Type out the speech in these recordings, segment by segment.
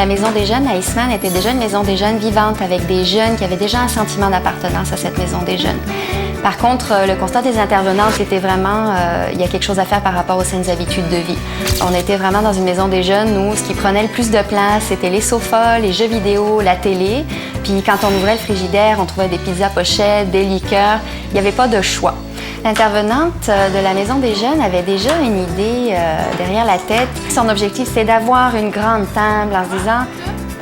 La Maison des Jeunes à Eastman était déjà une maison des jeunes vivante avec des jeunes qui avaient déjà un sentiment d'appartenance à cette Maison des Jeunes. Par contre, le constat des intervenantes, c'était vraiment, il y a quelque chose à faire par rapport aux saines habitudes de vie. On était vraiment dans une maison des jeunes où ce qui prenait le plus de place, c'était les sofas, les jeux vidéo, la télé. Puis quand on ouvrait le frigidaire, on trouvait des pizzas pochettes, des liqueurs. Il n'y avait pas de choix. L'intervenante de la Maison des Jeunes avait déjà une idée derrière la tête. Son objectif, c'est d'avoir une grande table en se disant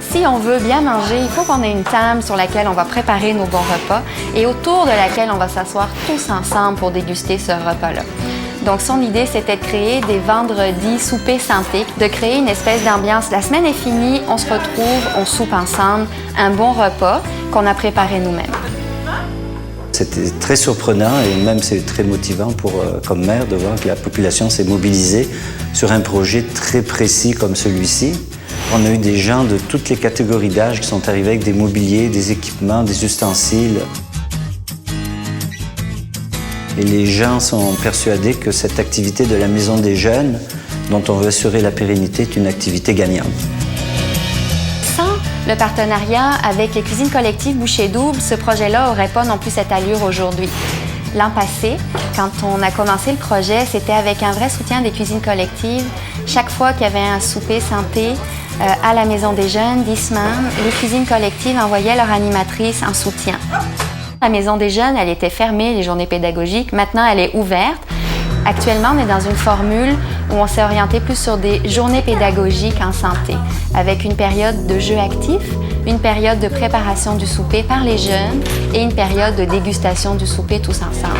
si on veut bien manger, il faut qu'on ait une table sur laquelle on va préparer nos bons repas et autour de laquelle on va s'asseoir tous ensemble pour déguster ce repas-là. Donc son idée, c'était de créer des vendredis soupers santé, de créer une espèce d'ambiance. La semaine est finie, on se retrouve, on soupe ensemble, un bon repas qu'on a préparé nous-mêmes. C'était très surprenant et même c'est très motivant comme maire de voir que la population s'est mobilisée sur un projet très précis comme celui-ci. On a eu des gens de toutes les catégories d'âge qui sont arrivés avec des mobiliers, des équipements, des ustensiles. Et les gens sont persuadés que cette activité de la Maison des Jeunes, dont on veut assurer la pérennité, est une activité gagnante. Sans le partenariat avec les cuisines collectives Bouchées Doubles, ce projet-là n'aurait pas non plus cette allure aujourd'hui. L'an passé, quand on a commencé le projet, c'était avec un vrai soutien des cuisines collectives. Chaque fois qu'il y avait un souper santé à la Maison des Jeunes d'Eastman, les cuisines collectives envoyaient leur animatrice en soutien. La Maison des Jeunes, elle était fermée, les journées pédagogiques. Maintenant, elle est ouverte. Actuellement, on est dans une formule où on s'est orienté plus sur des journées pédagogiques en santé, avec une période de jeu actif, une période de préparation du souper par les jeunes et une période de dégustation du souper tous ensemble.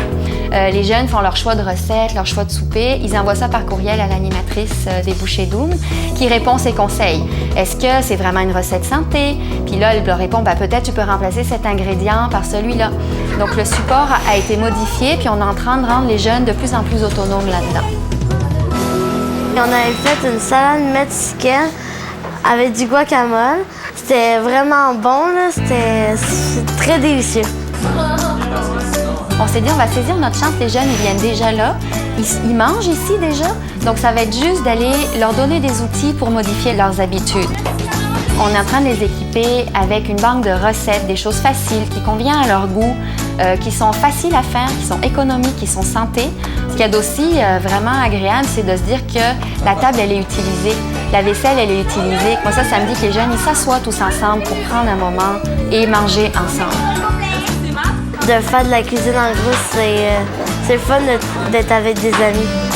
Les jeunes font leur choix de recettes, leur choix de souper. Ils envoient ça par courriel à l'animatrice des Bouchées Doubles qui répond ses conseils. Est-ce que c'est vraiment une recette santé? Puis là, elle leur répond, peut-être tu peux remplacer cet ingrédient par celui-là. Donc le support a été modifié puis on est en train de rendre les jeunes de plus en plus autonomes là-dedans. On avait fait une salade mexicaine avec du guacamole. C'était vraiment bon, c'était très délicieux. On s'est dit, on va saisir notre chance, les jeunes, ils viennent déjà là, ils mangent ici déjà, donc ça va être juste d'aller leur donner des outils pour modifier leurs habitudes. On est en train de les équiper avec une banque de recettes, des choses faciles, qui conviennent à leur goût, qui sont faciles à faire, qui sont économiques, qui sont santé. Ce qu'il y a d'aussi vraiment agréable, c'est de se dire que la table, elle est utilisée, la vaisselle, elle est utilisée. Moi, ça me dit que les jeunes, ils s'assoient tous ensemble pour prendre un moment et manger ensemble. De faire de la cuisine en groupe, c'est le fun d'être avec des amis.